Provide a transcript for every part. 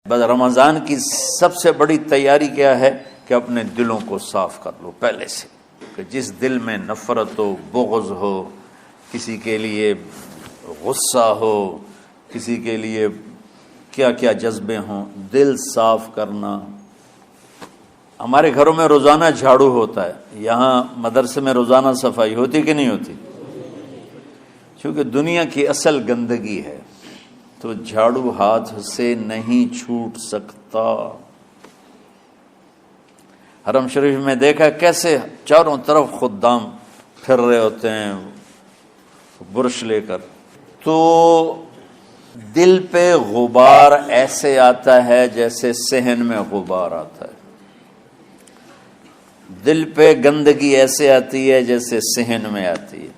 بس رمضان کی سب سے بڑی تیاری کیا ہے کہ اپنے دلوں کو صاف کر لو پہلے سے، کہ جس دل میں نفرت ہو، بغض ہو، کسی کے لیے غصہ ہو، کسی کے لیے کیا کیا جذبے ہوں، دل صاف کرنا۔ ہمارے گھروں میں روزانہ جھاڑو ہوتا ہے، یہاں مدرسے میں روزانہ صفائی ہوتی کہ نہیں ہوتی؟ کیونکہ دنیا کی اصل گندگی ہے تو جھاڑو ہاتھ سے نہیں چھوٹ سکتا۔ حرم شریف میں دیکھا کیسے چاروں طرف خدام پھر رہے ہوتے ہیں برش لے کر، تو دل پہ غبار ایسے آتا ہے جیسے صحن میں غبار آتا ہے، دل پہ گندگی ایسے آتی ہے جیسے صحن میں آتی ہے۔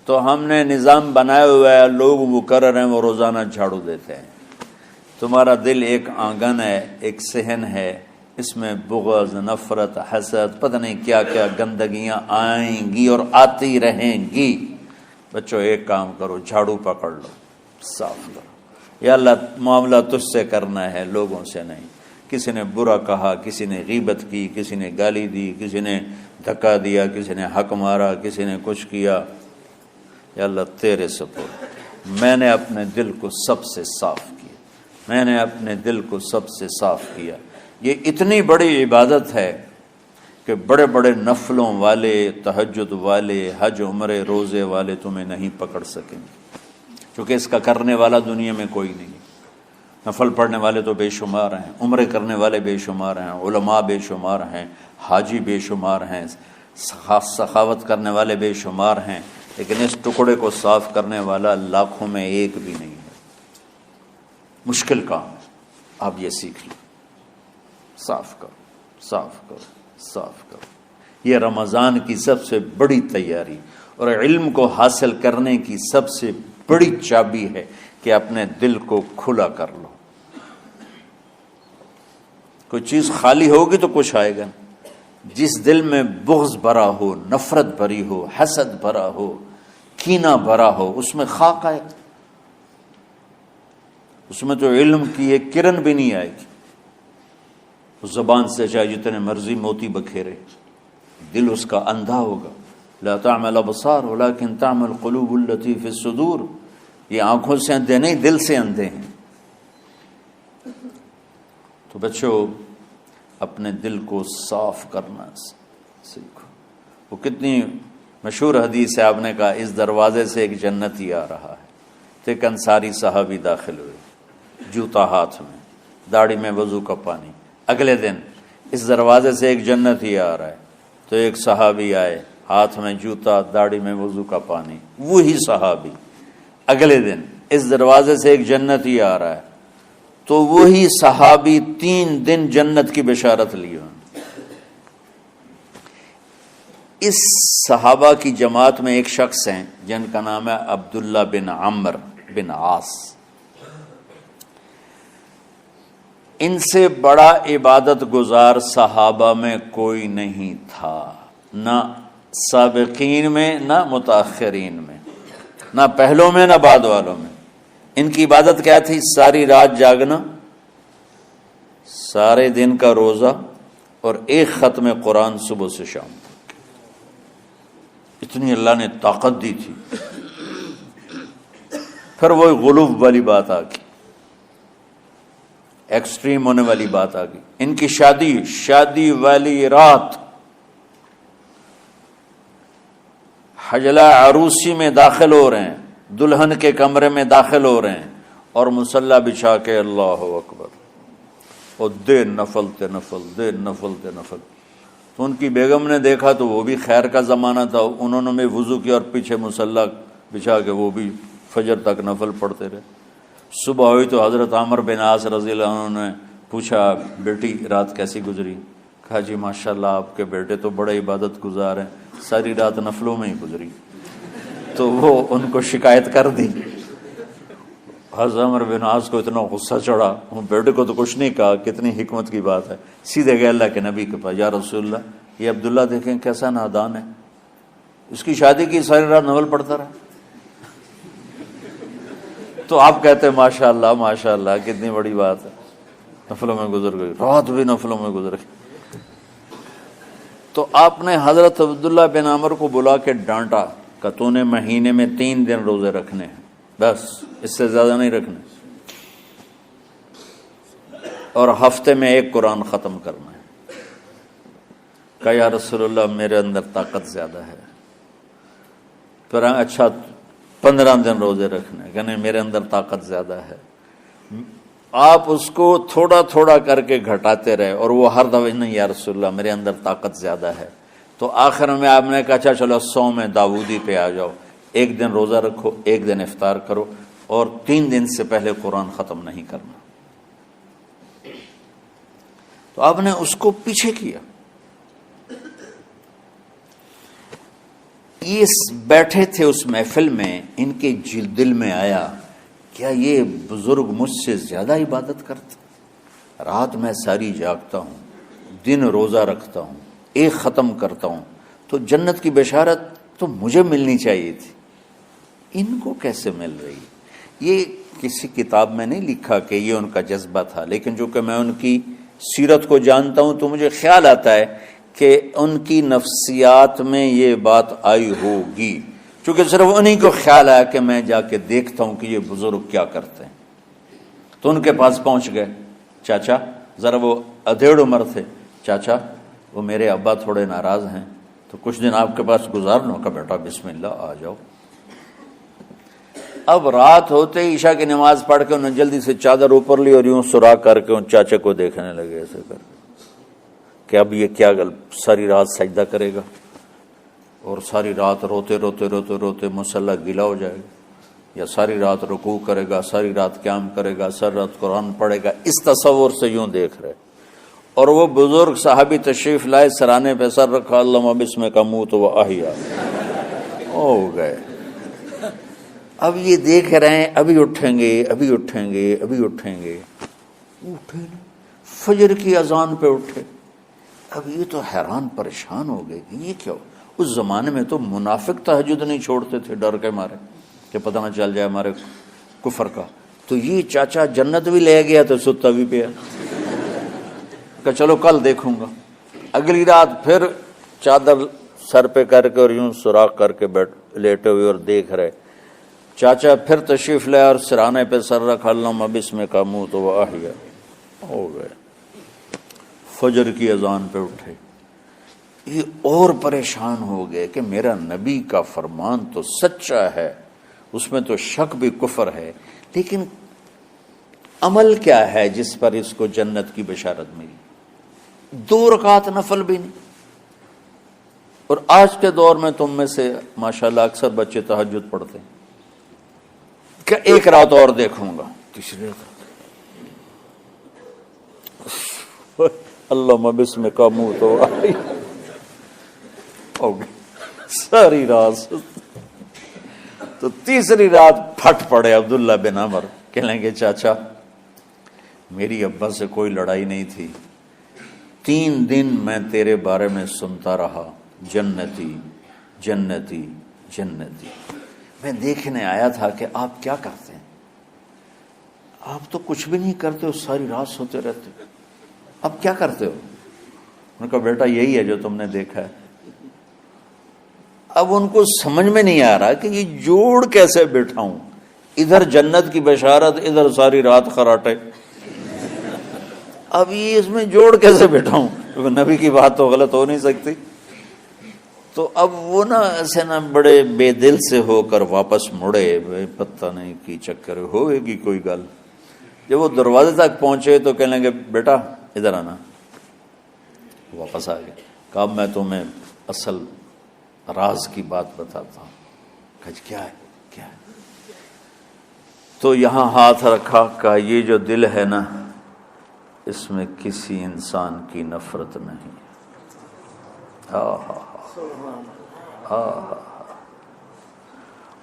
تو ہم نے نظام بنایا ہوا ہے، لوگ وہ کر رہے ہیں، وہ روزانہ جھاڑو دیتے ہیں۔ تمہارا دل ایک آنگن ہے، ایک صحن ہے، اس میں بغض، نفرت، حسد، پتہ نہیں کیا کیا گندگیاں آئیں گی اور آتی رہیں گی۔ بچوں ایک کام کرو، جھاڑو پکڑ لو، صاف کرو۔ یا اللہ معاملہ تجھ سے کرنا ہے، لوگوں سے نہیں۔ کسی نے برا کہا، کسی نے غیبت کی، کسی نے گالی دی، کسی نے دھکا دیا، کسی نے حق مارا، کسی نے کچھ کیا، یا اللہ تیرے سپرد میں نے اپنے دل کو سب سے صاف کیا، میں نے اپنے دل کو سب سے صاف کیا۔ یہ اتنی بڑی عبادت ہے کہ بڑے بڑے نفلوں والے، تہجد والے، حج عمرے روزے والے تمہیں نہیں پکڑ سکیں گے، کیونکہ اس کا کرنے والا دنیا میں کوئی نہیں۔ نفل پڑھنے والے تو بے شمار ہیں، عمرے کرنے والے بے شمار ہیں، علماء بے شمار ہیں، حاجی بے شمار ہیں، سخاوت کرنے والے بے شمار ہیں، لیکن اس ٹکڑے کو صاف کرنے والا لاکھوں میں ایک بھی نہیں ہے۔ مشکل کام ہے، آپ یہ سیکھ لیں، صاف کرو، صاف کرو، صاف کرو۔ یہ رمضان کی سب سے بڑی تیاری اور علم کو حاصل کرنے کی سب سے بڑی چابی ہے کہ اپنے دل کو کھلا کر لو۔ کوئی چیز خالی ہوگی تو کچھ آئے گا۔ جس دل میں بغض بھرا ہو، نفرت بھری ہو، حسد بھرا ہو، کینہ بھرا ہو، اس میں خاک آئے، اس میں تو علم کی ایک کرن بھی نہیں آئے گی۔ اس زبان سے چاہے جتنے مرضی موتی بکھیرے، دل اس کا اندھا ہوگا۔ لا تعمى الابصار ولكن تعمى القلوب التي في الصدور۔ یہ آنکھوں سے اندھے نہیں، دل سے اندھے ہیں۔ تو بچوں اپنے دل کو صاف کرنا سیکھو۔ وہ کتنی مشہور حدیث ہے، آپ نے کہا اس دروازے سے ایک جنتی آ رہا ہے، تو ایک انصاری صحابی داخل ہوئے، جوتا ہاتھ میں، داڑھی میں وضو کا پانی۔ اگلے دن اس دروازے سے ایک جنتی آ رہا ہے، تو ایک صحابی آئے، ہاتھ میں جوتا، داڑھی میں وضو کا پانی۔ وہی صحابی اگلے دن اس دروازے سے ایک جنتی آ رہا ہے، تو وہی صحابی 3 دن جنت کی بشارت لی۔ اس صحابہ کی جماعت میں ایک شخص ہیں جن کا نام ہے عبداللہ بن عمرو بن عاص۔ ان سے بڑا عبادت گزار صحابہ میں کوئی نہیں تھا، نہ سابقین میں نہ متاخرین میں، نہ پہلوں میں نہ بعد والوں میں۔ ان کی عبادت کیا تھی؟ ساری رات جاگنا، سارے دن کا روزہ، اور ایک ختم قرآن صبح سے شام تک۔ اتنی اللہ نے طاقت دی تھی۔ پھر وہی غلوب والی بات آ گئی، ایکسٹریم ہونے والی بات آ گئی۔ ان کی شادی والی رات حجلہ عروسی میں داخل ہو رہے ہیں، دلہن کے کمرے میں داخل ہو رہے ہیں، اور مصلی بچھا کے اللہ اکبر، اور دیر نفل تے نفل، دیر نفل تے نفل۔ تو ان کی بیگم نے دیکھا تو وہ بھی خیر کا زمانہ تھا، انہوں نے بھی وضو کیا اور پیچھے مصلی بچھا کے وہ بھی فجر تک نفل پڑھتے رہے۔ صبح ہوئی تو حضرت عمر بن عاص رضی اللہ عنہ نے پوچھا، بیٹی رات کیسی گزری؟ کہا جی ماشاءاللہ آپ کے بیٹے تو بڑے عبادت گزار ہیں، ساری رات نفلوں میں ہی گزری۔ تو وہ ان کو شکایت کر دی۔ حضرت عمر بن عاص کو اتنا غصہ چڑھا، بیٹے کو تو کچھ نہیں کہا، کتنی حکمت کی بات ہے، سیدھے گئے اللہ کے نبی کے پاس، یا رسول اللہ یہ عبداللہ دیکھیں کیسا نادان ہے، اس کی شادی کی ساری رات نفل پڑھتا رہا۔ تو آپ کہتے ہیں ماشاءاللہ ماشاءاللہ کتنی بڑی بات ہے۔ نفلوں میں گزر گئی، رات بھی نفلوں میں گزر گئی۔ تو آپ نے حضرت عبداللہ بن عمر کو بلا کے ڈانٹا کہ تو نے مہینے میں 3 دن روزے رکھنے ہیں، بس اس سے زیادہ نہیں رکھنے، اور ہفتے میں 1 قرآن ختم کرنا ہے۔ کہا یا رسول اللہ میرے اندر طاقت زیادہ ہے۔ پھر اچھا 15 دن روزے رکھنے، کہ نہیں میرے اندر طاقت زیادہ ہے۔ آپ اس کو تھوڑا تھوڑا کر کے گھٹاتے رہے، اور وہ ہر دفعہ نہیں یا رسول اللہ میرے اندر طاقت زیادہ ہے۔ تو آخر میں آپ نے کہا اچھا چلو 100 میں داؤدی پہ آ جاؤ، 1 دن روزہ رکھو، 1 دن افطار کرو، اور 3 دن سے پہلے قرآن ختم نہیں کرنا۔ تو آپ نے اس کو پیچھے کیا۔ یہ بیٹھے تھے اس محفل میں، ان کے دل میں آیا کیا یہ بزرگ مجھ سے زیادہ عبادت کرتا؟ رات میں ساری جاگتا ہوں، دن روزہ رکھتا ہوں، 1 ختم کرتا ہوں، تو جنت کی بشارت تو مجھے ملنی چاہیے تھی، ان کو کیسے مل رہی؟ یہ کسی کتاب میں نہیں لکھا کہ یہ ان کا جذبہ تھا، لیکن جو کہ میں ان کی سیرت کو جانتا ہوں تو مجھے خیال آتا ہے کہ ان کی نفسیات میں یہ بات آئی ہوگی، چونکہ صرف انہی کو خیال آیا کہ میں جا کے دیکھتا ہوں کہ یہ بزرگ کیا کرتے ہیں۔ تو ان کے پاس پہنچ گئے، چاچا ذرا، وہ ادھیڑ عمر تھے، چاچا وہ میرے ابا تھوڑے ناراض ہیں، تو کچھ دن آپ کے پاس گزار لوں؟ کا بیٹا بسم اللہ آ جاؤ۔ اب رات ہوتے ہی عشاء کی نماز پڑھ کے انہوں نے جلدی سے چادر اوپر لی اور یوں سراغ کر کے ان چاچے کو دیکھنے لگے ایسے کر کے کہ اب یہ کیا ساری رات سجدہ کرے گا، اور ساری رات روتے روتے روتے روتے مصلی گیلا ہو جائے گا، یا ساری رات رکوع کرے گا، ساری رات قیام کرے گا، ساری رات قرآن پڑھے گا، اس تصور سے یوں دیکھ رہے۔ اور وہ بزرگ صحابی تشریف لائے، سرانے پہ سر رکھا، اللہم بسمک اموت و احیا، ہو گئے۔ اب یہ دیکھ رہے ہیں ابھی اٹھیں گے، ابھی اٹھیں گے، ابھی اٹھیں گے، اٹھے نہیں، فجر کی اذان پہ اٹھے۔ اب یہ تو حیران پریشان ہو گئے کہ یہ کیا ہو؟ اس زمانے میں تو منافق تہجد نہیں چھوڑتے تھے ڈر کے مارے کہ پتہ نہ چل جائے ہمارے کفر کا۔ تو یہ چاچا جنت بھی لے گیا تو ستا بھی پیا کہ چلو کل دیکھوں گا۔ اگلی رات پھر چادر سر پہ کر کے اور یوں سوراخ کر کے لیٹے ہوئے اور دیکھ رہے۔ چاچا پھر تشریف لے اور سرانے پہ سر رکھا، اللہم بسمک اموت و احیا، ہو گئے۔ فجر کی اذان پہ اٹھے، یہ اور پریشان ہو گئے کہ میرا نبی کا فرمان تو سچا ہے، اس میں تو شک بھی کفر ہے، لیکن عمل کیا ہے جس پر اس کو جنت کی بشارت ملی؟ 2 رکعت نفل بھی نہیں۔ اور آج کے دور میں تم میں سے ماشاءاللہ اکثر بچے تہجد پڑھتے ہیں کہ 1 رات اور دیکھوں گا، تیسری رات اللہم بسمک اموت و احیا، ہو گئی ساری رات۔ تو تیسری رات پھٹ پڑے عبداللہ بن عمر، کہنے لگے چاچا میری ابا سے کوئی لڑائی نہیں تھی، 3 دن میں تیرے بارے میں سنتا رہا، جنتی جنتی جنتی۔ میں دیکھنے آیا تھا کہ آپ کیا کرتے ہیں، آپ تو کچھ بھی نہیں کرتے ہو، ساری رات سوتے رہتے ہو، اب کیا کرتے ہو؟ ان کا بیٹا یہی ہے جو تم نے دیکھا ہے۔ اب ان کو سمجھ میں نہیں آ رہا کہ یہ جوڑ کیسے بٹھاؤں، ادھر جنت کی بشارت، ادھر ساری رات خراٹے، اب یہ اس میں جوڑ کیسے بٹھاؤں، کیونکہ نبی کی بات تو غلط ہو نہیں سکتی۔ تو اب وہ نا ایسے نا بڑے بے دل سے ہو کر واپس مڑے، پتہ نہیں کی چکر ہوئے گی کوئی گل۔ جب وہ دروازے تک پہنچے تو کہنے لگے بیٹا ادھر آنا، واپس آ گئے۔ کہا میں تمہیں اصل راز کی بات بتاتا ہوں۔ کہا کیا ہے کیا ہے؟ تو یہاں ہاتھ رکھا، کہا یہ جو دل ہے نا اس میں کسی انسان کی نفرت نہیں۔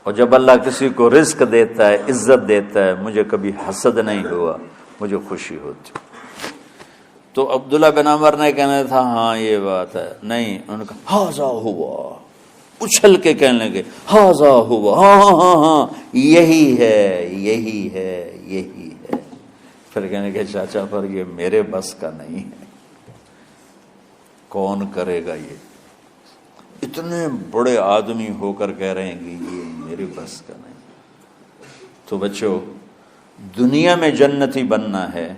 اور جب اللہ کسی کو رزق دیتا ہے، عزت دیتا ہے، مجھے کبھی حسد نہیں ہوا، مجھے خوشی ہوتی۔ تو عبداللہ بن عمر نے کہنا تھا ہاں یہ بات ہے، نہیں، انہوں نے کہا ہاذا ہوا، اچھل کے کہنے لگے ہاذا ہوا، ہاں ہاں ہاں ہاں یہی ہے یہی ہے یہی ہے۔ پھر کہنے کہ چاچا پر یہ میرے بس کا نہیں ہے، کون کرے گا یہ؟ اتنے بڑے آدمی ہو کر کہہ رہے ہیں کہ یہ میرے بس کا نہیں۔ تو بچوں، دنیا میں جنتی بننا ہے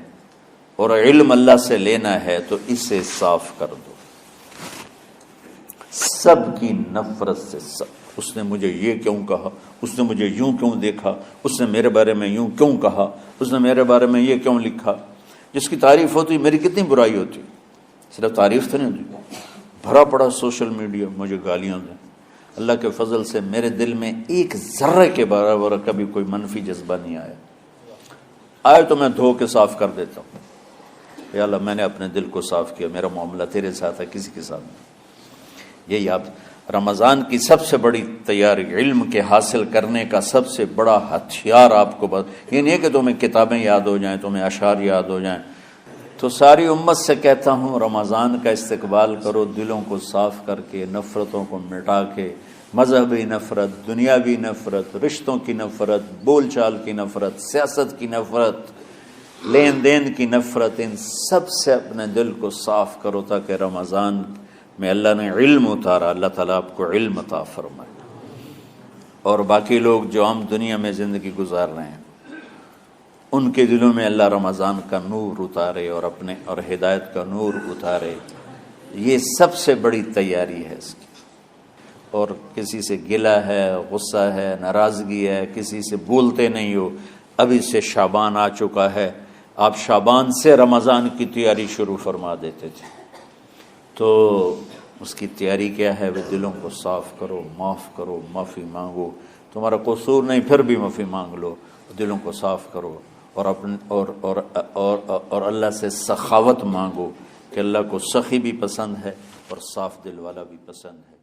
اور علم اللہ سے لینا ہے تو اسے صاف کر دو، سب کی نفرت سے۔ سب، اس نے مجھے یہ کیوں کہا، اس نے مجھے یوں کیوں دیکھا، اس نے میرے بارے میں یوں کیوں کہا، اس نے میرے بارے میں یہ کیوں لکھا۔ جس کی تعریف ہوتی میری کتنی برائی ہوتی، صرف تعریف تو نہیں ہوتی، بھرا پڑا سوشل میڈیا مجھے گالیاں دیں۔ اللہ کے فضل سے میرے دل میں ایک ذرے کے برابر کبھی کوئی منفی جذبہ نہیں آیا، آئے تو میں دھو کے صاف کر دیتا ہوں، یا اللہ میں نے اپنے دل کو صاف کیا، میرا معاملہ تیرے ساتھ ہے، کسی کے ساتھ نہیں۔ یہی آپ رمضان کی سب سے بڑی تیاری، علم کے حاصل کرنے کا سب سے بڑا ہتھیار آپ کو یہ نہیں ہے کہ تمہیں کتابیں یاد ہو جائیں، تمہیں اشعار یاد ہو جائیں۔ تو ساری امت سے کہتا ہوں رمضان کا استقبال کرو دلوں کو صاف کر کے، نفرتوں کو مٹا کے، مذہبی نفرت، دنیاوی نفرت، رشتوں کی نفرت، بول چال کی نفرت، سیاست کی نفرت، لین دین کی نفرت، ان سب سے اپنے دل کو صاف کرو تاکہ رمضان میں اللہ نے علم اتارا، اللہ تعالیٰ آپ کو علم عطا فرمائے، اور باقی لوگ جو عام دنیا میں زندگی گزار رہے ہیں ان کے دلوں میں اللہ رمضان کا نور اتارے اور ہدایت کا نور اتارے۔ یہ سب سے بڑی تیاری ہے اس کی۔ اور کسی سے گلہ ہے، غصہ ہے، ناراضگی ہے، کسی سے بولتے نہیں ہو، ابھی سے شعبان آ چکا ہے، آپ شعبان سے رمضان کی تیاری شروع فرما دیتے تھے، تو اس کی تیاری کیا ہے؟ وہ دلوں کو صاف کرو، معاف کرو، معافی مانگو، تمہارا قصور نہیں پھر بھی معافی مانگ لو، دلوں کو صاف کرو، اور اللہ سے سخاوت مانگو کہ اللہ کو سخی بھی پسند ہے اور صاف دل والا بھی پسند ہے۔